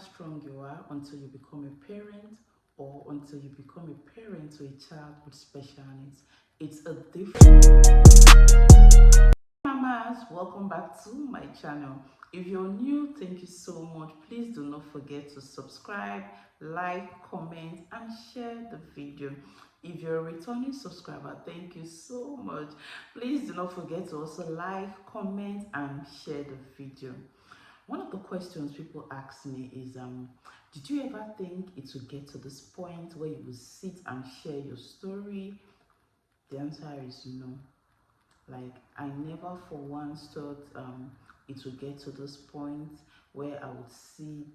strong you are until you become a parent, or until you become a parent to a child with special needs. It's a different. Mamas, welcome back to my channel. If you're new, thank you so much. Please do not forget to subscribe, like, comment, and share the video. If you're a returning subscriber, thank you so much. Please do not forget to also like, comment, and share the video. One of the questions people ask me is, did you ever think it would get to this point where you would sit and share your story? The answer is no. Like, I never for once thought it would get to this point where I would sit,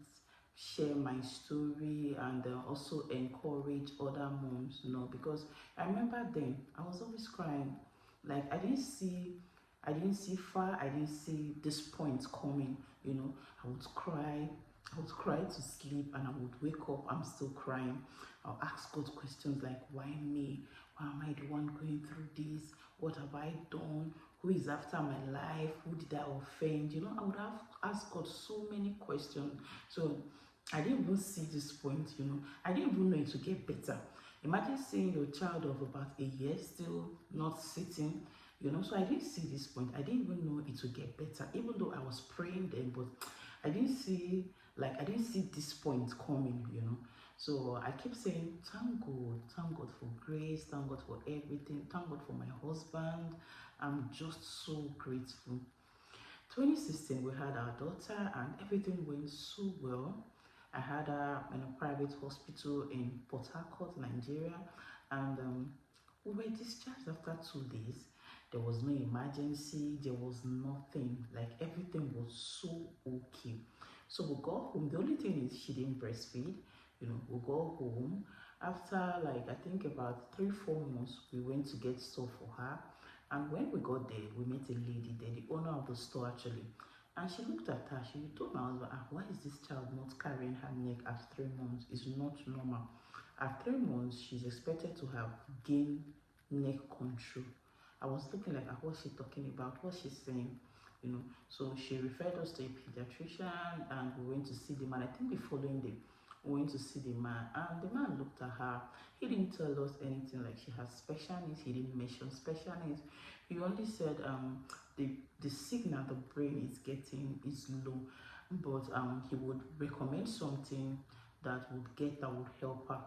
share my story, and also encourage other moms. No, because I remember then I was always crying. Like, I didn't see far. I didn't see this point coming. I would cry. I would cry to sleep, and I would wake up. I'm still crying. I'll ask God questions like, why me? Why am I the one going through this? What have I done? Who is after my life? Who did I offend? I would have asked God so many questions. So I didn't even see this point. I didn't even know it would get better. Imagine seeing your child of about a year still not sitting. So I didn't see this point. I didn't even know it would get better, even though I was praying then, but I didn't see this point coming. So I keep saying, thank God for grace, thank God for everything, thank God for my husband. I'm just so grateful. 2016, we had our daughter, and everything went so well. I had her in a private hospital in Port Harcourt, Nigeria, and we were discharged after 2 days. There was no emergency, there was nothing. Like, everything was so okay. So we got home. The only thing is she didn't breastfeed. We got home after, like, I think about 3-4 months. We went to get stuff for her, and when we got there, we met a lady there, the owner of the store actually. And she looked at her. She told my husband, why is this child not carrying her neck at 3 months? It's not normal. At 3 months, she's expected to have gained neck control. I was looking like, what's she talking about? What's she saying? So she referred us to a pediatrician, and we went to see the man. I think the following day, we went to see the man, and the man looked at her. He didn't tell us anything like she has special needs. He didn't mention special needs. He only said the signal the brain is getting is low, but he would recommend something that would help her.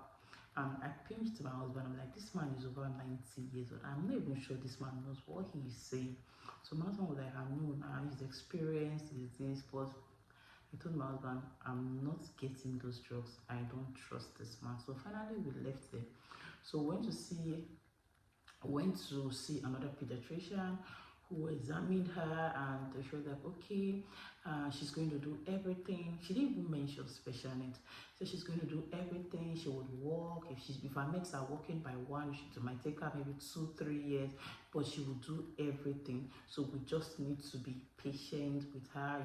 And I pinched my husband. I'm like, this man is over 90 years old. I'm not even sure this man knows what he is saying. So my husband was like, I know now, his experience is this, but he told my husband, I'm not getting those drugs. I don't trust this man. So finally we left there. So went to see another pediatrician who examined her, and she was like, okay, she's going to do everything. She didn't even mention special needs. So she's going to do everything. She would walk. If I makes her walking by one, it might take her maybe 2-3 years, but she would do everything. So we just need to be patient with her.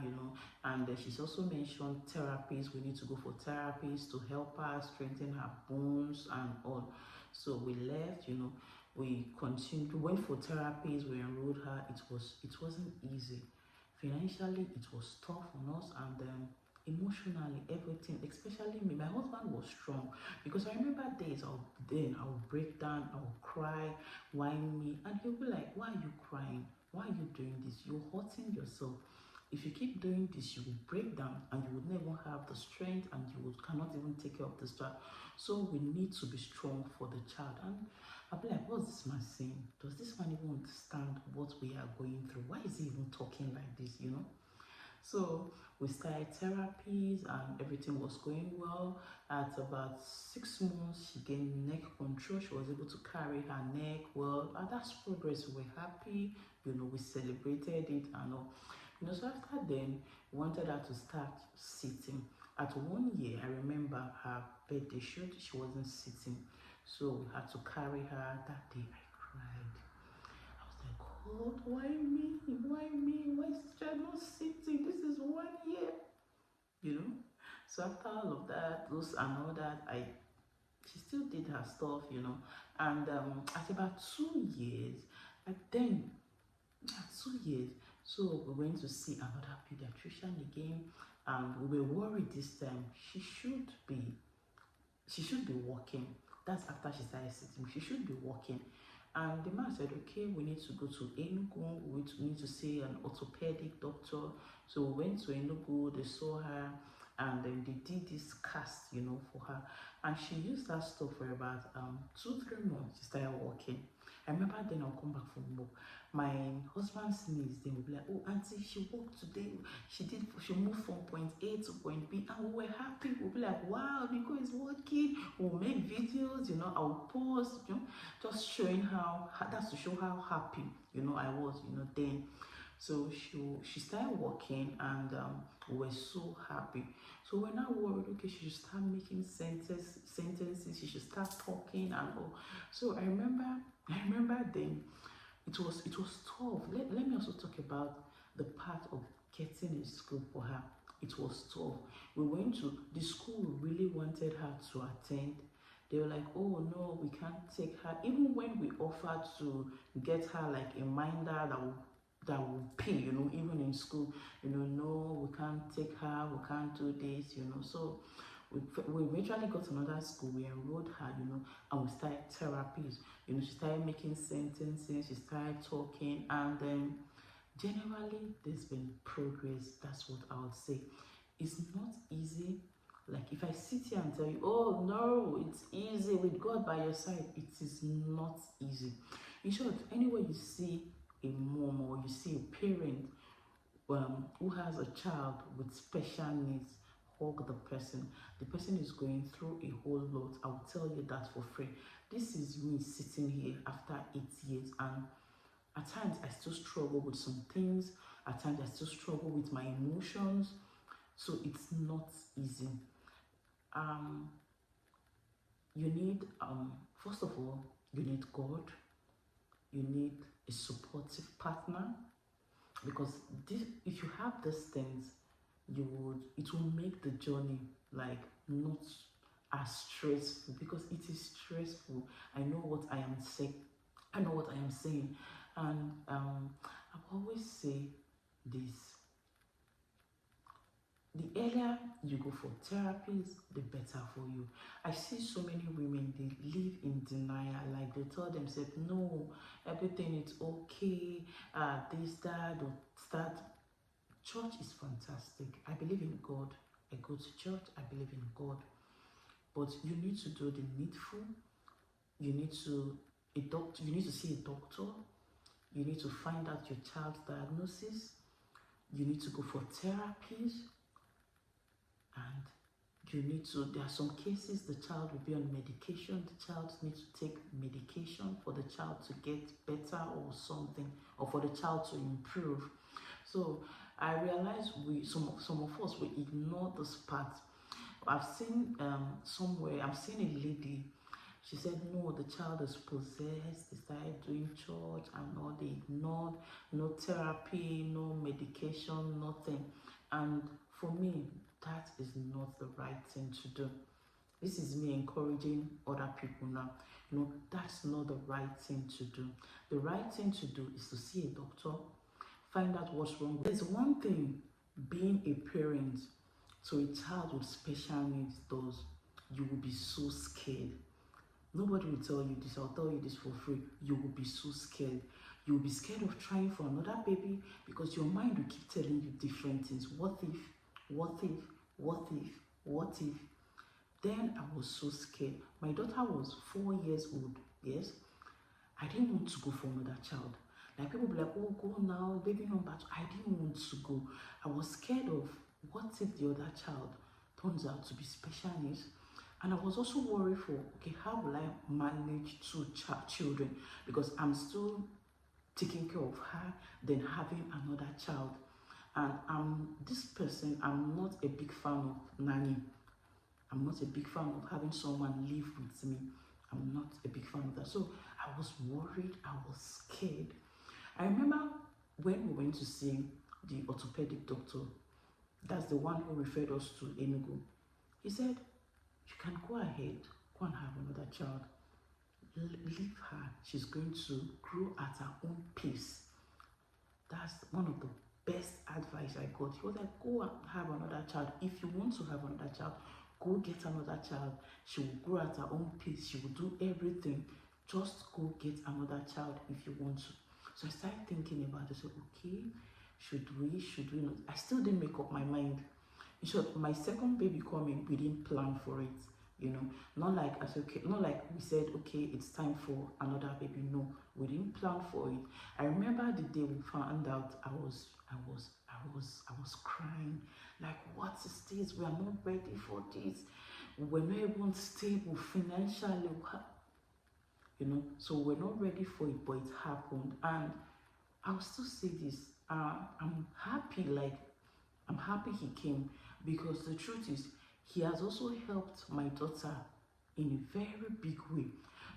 And she's also mentioned therapies. We need to go for therapies to help her strengthen her bones and all. So we left. We continued, we went for therapies, we enrolled her. It wasn't easy. Financially, it was tough on us, and emotionally, everything, especially me. My husband was strong, because I remember days I would break down, I would cry, whine me, and he'll be like, why are you crying? Why are you doing this? You're hurting yourself. If you keep doing this, you will break down, and you would never have the strength, and cannot even take care of this child. So we need to be strong for the child. And I'll be like, what's this man saying? Does this man even understand what we are going through? Why is he even talking like this? So we started therapies, and everything was going well. At about 6 months, she gained neck control. She was able to carry her neck well, and that's progress. We were happy. We celebrated it and all. So after then, we wanted her to start sitting. At 1 year, I remember her birthday shoot, she wasn't sitting. So we had to carry her. That day I cried. I was like, God, why me? Why me? Why is this child not sitting? This is 1 year. So after all of that, those and all that, she still did her stuff. And at about 2 years, like then, at 2 years, so we went to see another pediatrician again, and we were worried this time. She should be walking. That's after she started sitting. She should be walking. And the man said, okay, we need to go to Enugu. We need to see an orthopedic doctor. So we went to Enugu, they saw her, and then they did this cast, for her. And she used that stuff for about 2-3 months. She started walking. I remember then I'll come back from work. My husband sneezed, then we'll be like, oh, auntie, she walked today. She moved from point A to point B, and we were happy. We'll be like, wow, Nico is working. We'll make videos, I'll post, just showing that's to show how happy, I was, then. So she started working, and we were so happy. So we're now worried, okay, she should start making sentences, she should start talking and all. So I remember then it was tough. Let me also talk about the part of getting a school for her. It was tough. We went to the school, really wanted her to attend. They were like, oh no, we can't take her. Even when we offered to get her like a minder that will pay, even in school, no, we can't take her, we can't do this, So we eventually got another school, we enrolled her, and we started therapies. She started making sentences, she started talking, and generally there's been progress. That's what I would say. It's not easy. Like if I sit here and tell you, oh no, it's easy with God by your side, it is not easy. In short, anywhere you see a mom or you see a parent who has a child with special needs, hug the person. The person is going through a whole lot. I will tell you that for free. This is me sitting here after 8 years, and at times I still struggle with some things. At times I still struggle with my emotions. So it's not easy. You need first of all, you need God. You need a supportive partner, because if you have these things, it will make the journey like not as stressful, because it is stressful. I know what I am saying, and I always say this: the earlier you go for therapies, the better for you. I see so many women, they live in denial, like they tell themselves, no, everything is okay, this, that, or start. Church is fantastic. I believe in God. I go to church, I believe in God. But you need to do the needful. You need to see a doctor. You need to find out your child's diagnosis. You need to go for therapies. And there are some cases the child will be on medication. The child needs to take medication for the child to get better or something, or for the child to improve. So I realize some of us, we ignore this part. I've seen I'm seeing a lady. She said, no, the child is possessed. They started doing church and all. They ignored, no therapy, no medication, nothing. And for me, that is not the right thing to do. This is me encouraging other people now. That's not the right thing to do. The right thing to do is to see a doctor, find out what's wrong. There's one thing being a parent to a child with special needs does. You will be so scared. Nobody will tell you this. I'll tell you this for free. You will be so scared. You will be scared of trying for another baby, because your mind will keep telling you different things. What if? What if? What if? What if? Then I was so scared. My daughter was 4 years old. Yes, I didn't want to go for another child. Like people be like, oh, go now, baby number 2. I didn't want to go. I was scared of what if the other child turns out to be special needs. And I was also worried for, okay, how will I manage 2 children? Because I'm still taking care of her, then having another child. And this person, I'm not a big fan of nanny. I'm not a big fan of having someone live with me. I'm not a big fan of that. So I was worried, I was scared. I remember when we went to see the orthopedic doctor, that's the one who referred us to Enugu. He said, you can go ahead, go and have another child. Leave her. She's going to grow at her own pace. That's one of the best advice I got. He was like, go and have another child. If you want to have another child, go get another child. She will grow at her own pace. She will do everything. Just go get another child if you want to. So I started thinking about it. So, okay, should we not? I still didn't make up my mind. In short, my second baby coming, we didn't plan for it. You know, not like I said, okay, not like we said, okay, it's time for another baby. No, we didn't plan for it. I remember the day we found out. I was crying. Like, what is this? We are not ready for this. We're not even stable financially. You know, so we're not ready for it, but it happened, and I'll still say this. I'm happy. Like, I'm happy he came, because the truth is, he has also helped my daughter in a very big way.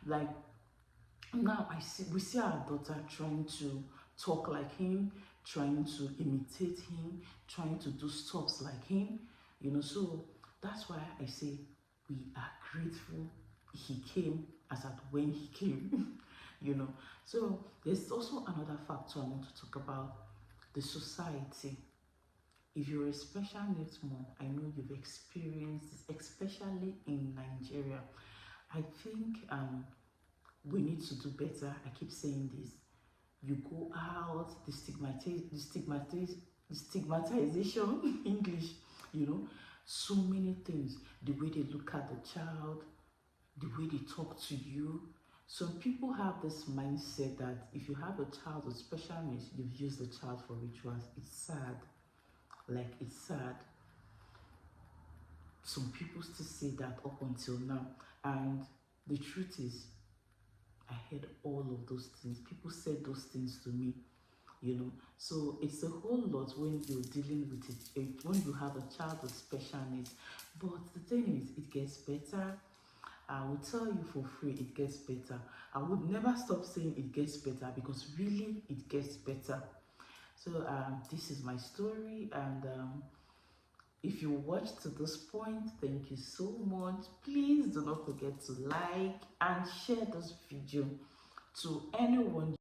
Like, now we see our daughter trying to talk like him, trying to imitate him, trying to do stuff like him. You know, so that's why I say we are grateful he came as at when he came. You know, so there's also another factor I want to talk about: the society. If you're a special needs mom, I know you've experienced this, especially in Nigeria. I think we need to do better. I keep saying this. You go out, the stigmatization, English, you know, so many things. The way they look at the child, the way they talk to you. Some people have this mindset that if you have a child with special needs, you've used the child for rituals. It's sad. Like, it's sad. Some people still say that up until now. And the truth is, I heard all of those things. People said those things to me, you know. So it's a whole lot when you're dealing with it, when you have a child with special needs. But the thing is, it gets better. I will tell you for free, it gets better. I would never stop saying it gets better, because really it gets better. So this is my story, and if you watched to this point, thank you so much. Please do not forget to like and share this video to anyone